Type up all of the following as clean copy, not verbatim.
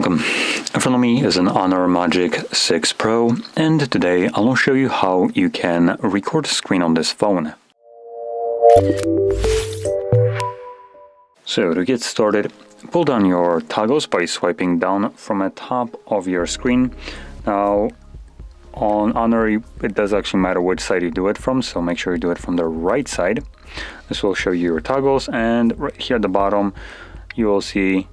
Welcome. In front of me is an HONOR Magic6 Pro, and today I will show you how you can record a screen on this phone. So to get started, pull down your toggles by swiping down from the top of your screen. Now on HONOR it does actually matter which side you do it from, so make sure you do it from the right side. This will show you your toggles, and right here at the bottom you will see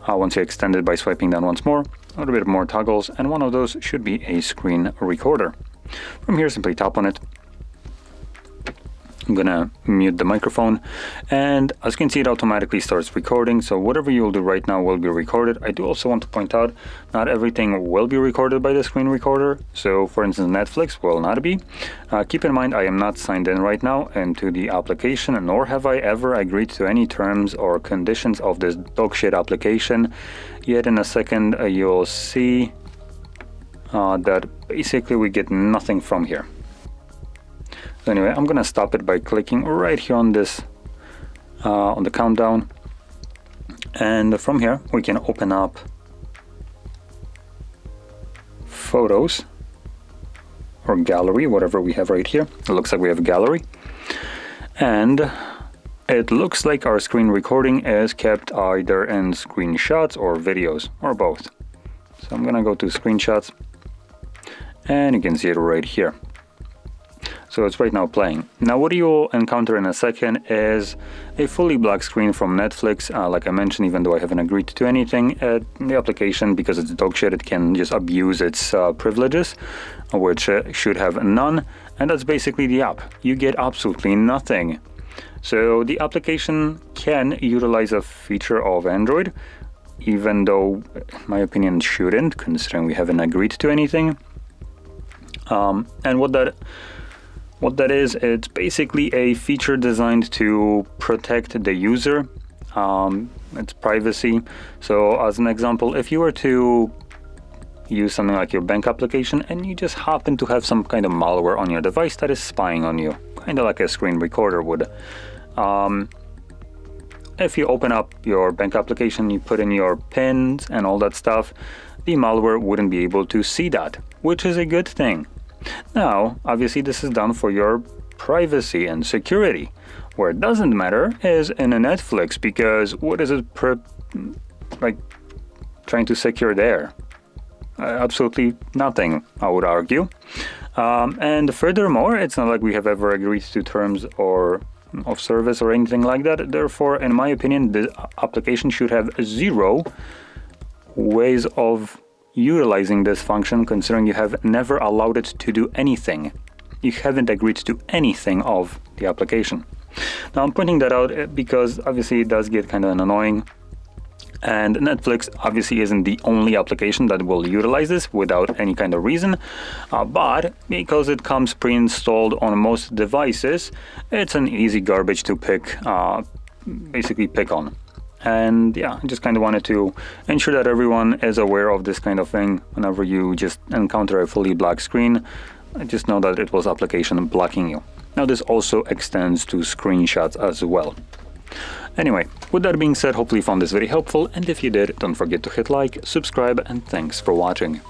once you extend it by swiping down once more, a little bit more toggles, and one of those should be a screen recorder. From here, simply tap on it. I'm gonna mute the microphone, and as you can see, it automatically starts recording, so whatever you'll do right now will be recorded. I do also want to point out, not everything will be recorded by the screen recorder. So for instance, Netflix will not be. Keep in mind, I am not signed in right now into the application, nor have I ever agreed to any terms or conditions of this dogshit application. Yet in a second you'll see that basically we get nothing from here. So anyway, I'm gonna stop it by clicking right here on this on the countdown, and from here we can open up photos or gallery, whatever we have right here. It looks like we have a gallery, and it looks like our screen recording is kept either in screenshots or videos or both. So I'm gonna go to screenshots, and you can see it right here. So it's right now playing. Now what you'll encounter in a second is a fully black screen from Netflix. Like I mentioned, even though I haven't agreed to anything, the application, because it's dog shit, it can just abuse its privileges, which should have none. And that's basically the app. You get absolutely nothing. So the application can utilize a feature of Android, even though, in my opinion, it shouldn't, considering we haven't agreed to anything. And what that is, it's basically a feature designed to protect the user, its privacy. So as an example, if you were to use something like your bank application and you just happen to have some kind of malware on your device that is spying on you, kind of like a screen recorder would. If you open up your bank application, you put in your PINs and all that stuff, the malware wouldn't be able to see that, which is a good thing. Now, obviously this is done for your privacy and security. Where it doesn't matter is in a Netflix, because what is it like trying to secure there? Absolutely nothing, I would argue. And furthermore, it's not like we have ever agreed to terms or of service or anything like that. Therefore, in my opinion, the application should have zero ways of utilizing this function, considering you have never allowed it to do anything. You haven't agreed to anything of the application. Now I'm pointing that out because obviously it does get kind of annoying, and Netflix obviously isn't the only application that will utilize this without any kind of reason, but because it comes pre-installed on most devices, it's an easy garbage to basically pick on. And yeah, I just kind of wanted to ensure that everyone is aware of this kind of thing. Whenever you just encounter a fully black screen, just know that it was application blocking you. Now this also extends to screenshots as well. Anyway, with that being said, hopefully you found this very helpful, and if you did, don't forget to hit like, subscribe, and thanks for watching.